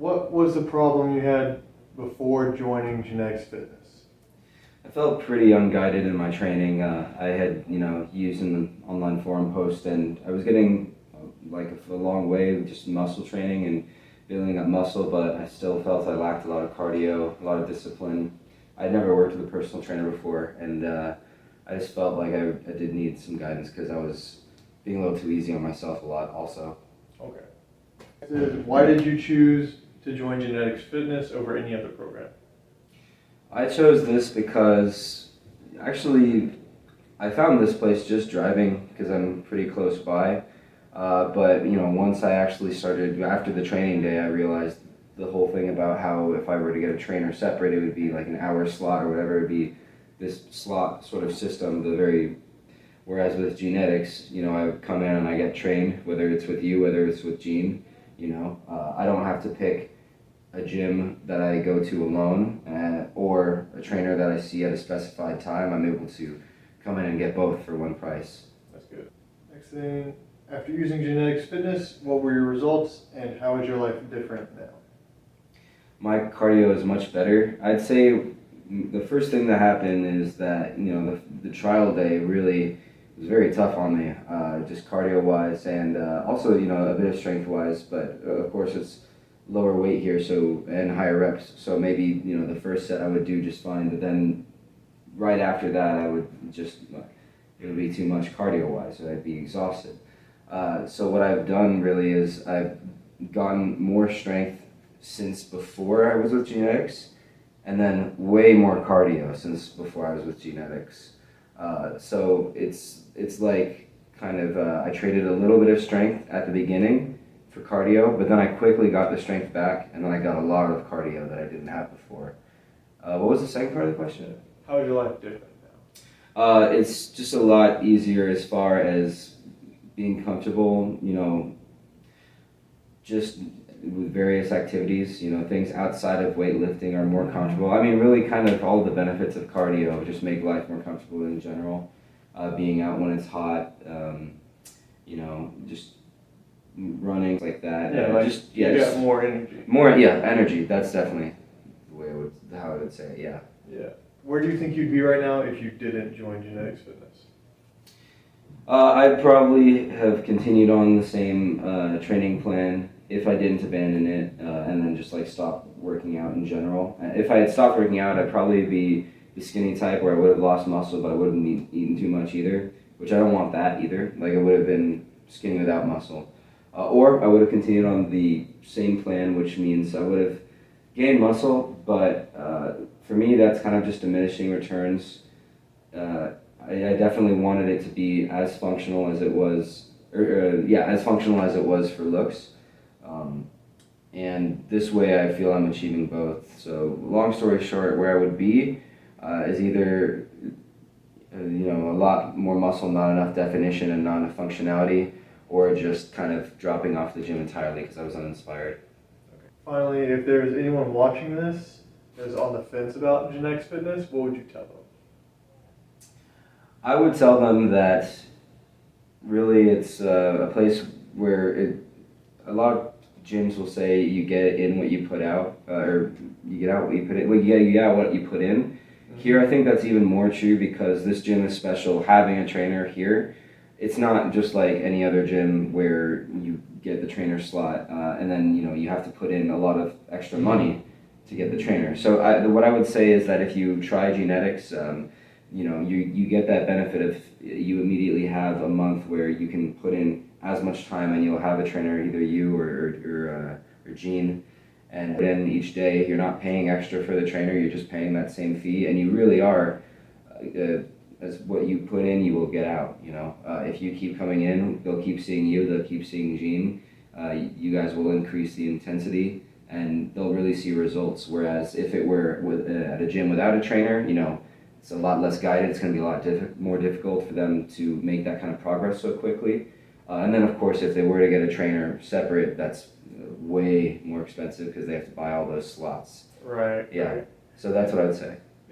What was the problem you had before joining Genetics Fitness? I felt pretty unguided in my training. I had, used an online forum post, and I was getting a long way with just muscle training and building up muscle, but I still felt I lacked a lot of cardio, a lot of discipline. I'd never worked with a personal trainer before, and I just felt like I did need some guidance because I was being a little too easy on myself a lot also. Okay. Why did you choose to join Genetics Fitness over any other program? I chose this because actually I found this place just driving because I'm pretty close by. But once I actually started, after the training day, I realized the whole thing about how if I were to get a trainer separate, it would be like an hour slot or whatever. It would be this slot sort of system, whereas with genetics, I would come in and I get trained, whether it's with you, whether it's with Gene, I don't have to pick a gym that I go to alone or a trainer that I see at a specified time. I'm able to come in and get both for one price. That's good. Next thing, after using Genetics Fitness, what were your results and how is your life different now? My cardio is much better. I'd say the first thing that happened is that, the trial day really was very tough on me, just cardio-wise and also, a bit of strength-wise, but of course it's lower weight here, and higher reps, so maybe the first set I would do just fine, but then right after that it would be too much cardio wise, so I'd be exhausted. So what I've done really is I've gotten more strength since before I was with genetics, and then way more cardio since before I was with genetics. So it's like kind of I traded a little bit of strength at the beginning for cardio, but then I quickly got the strength back, and then I got a lot of cardio that I didn't have before. What was the second part of the question? How is your life different now? It's just a lot easier as far as being comfortable, just with various activities, things outside of weightlifting are more comfortable. I mean, really kind of all the benefits of cardio just make life more comfortable in general. Being out when it's hot, just running like that. You got more energy. Energy. That's definitely the way how I would say it. Yeah. Yeah. Where do you think you'd be right now if you didn't join Genetics Fitness? I'd probably have continued on the same training plan if I didn't abandon it, and then just stop working out in general. If I had stopped working out, I'd probably be the skinny type where I would have lost muscle, but I wouldn't be eating too much either, which I don't want that either. I would have been skinny without muscle. Or I would have continued on the same plan, which means I would have gained muscle, but for me that's kind of just diminishing returns. I definitely wanted it to be as functional as it was, as functional as it was for looks. And this way I feel I'm achieving both. So long story short, where I would be is either a lot more muscle, not enough definition and not enough functionality, or just kind of dropping off the gym entirely because I was uninspired. Okay. Finally, if there's anyone watching this that's on the fence about Genetics Fitness, what would you tell them? I would tell them that really it's a place where a lot of gyms will say you get in what you put out, or you get out what you put in. Well, you get out what you put in. Mm-hmm. Here, I think that's even more true because this gym is special. Having a trainer here, it's not just like any other gym where you get the trainer slot and then you have to put in a lot of extra money to get the trainer. So what I would say is that if you try genetics, you get that benefit of you immediately have a month where you can put in as much time and you'll have a trainer, either you or Gene, and then each day you're not paying extra for the trainer, you're just paying that same fee, and you really are as what you put in you will get out. If you keep coming in, they'll keep seeing you, they'll keep seeing Gene, you guys will increase the intensity and they'll really see results. Whereas if it were at a gym without a trainer, it's a lot less guided. It's going to be a lot more difficult for them to make that kind of progress so quickly. And then, of course, if they were to get a trainer separate, that's way more expensive because they have to buy all those slots. Right. Yeah. Right. So that's what I would say.